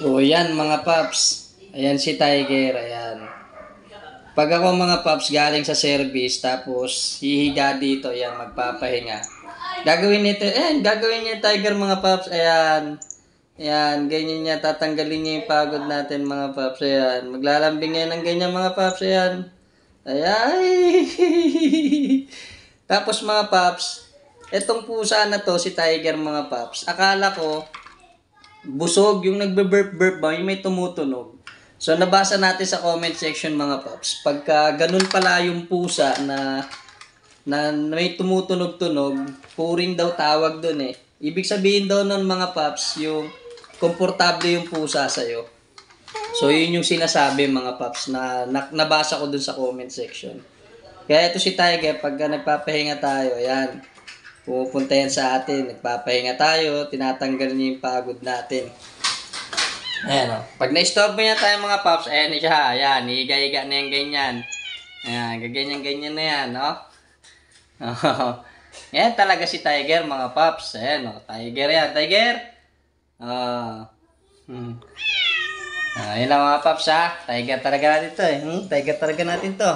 So, yan mga paps. Ayan si Tiger, ayan. Pag ako mga paps galing sa service, tapos hihiga dito, ayan, magpapahinga. Gagawin niya Tiger mga paps, ayan. Ayan, ganyan niya, tatanggalin niya yung pagod natin mga paps, ayan. Maglalambing yan ng ganyan mga paps, ayan. Ayan. Tapos mga paps, etong pusa na to, si Tiger mga paps, akala ko, busog yung nagbe-burp-burp ba, yung may tumutunog. So, nabasa natin sa comment section mga paps. Pagka ganun pala yung pusa na may tumutunog-tunog, puring daw tawag dun eh. Ibig sabihin daw nun mga paps, yung komportable yung pusa sa'yo. So, yun yung sinasabi mga paps na nabasa ko dun sa comment section. Kaya ito si Tiger, pagka nagpapahinga tayo, ayan, pupunta yan sa atin, nagpapahinga tayo, tinatanggal niya yung pagod natin. Ayan o. Pag na-stop niya tayo mga paps, ayan siya. Ayan, higa-higa na yung ganyan. Ayan, gaganyan-ganyan na yan, no? Ayan talaga si Tiger mga paps. Ayan o, Tiger yan. Tiger! Ayan lang mga paps ha. Tiger talaga natin to eh. Tiger talaga natin to.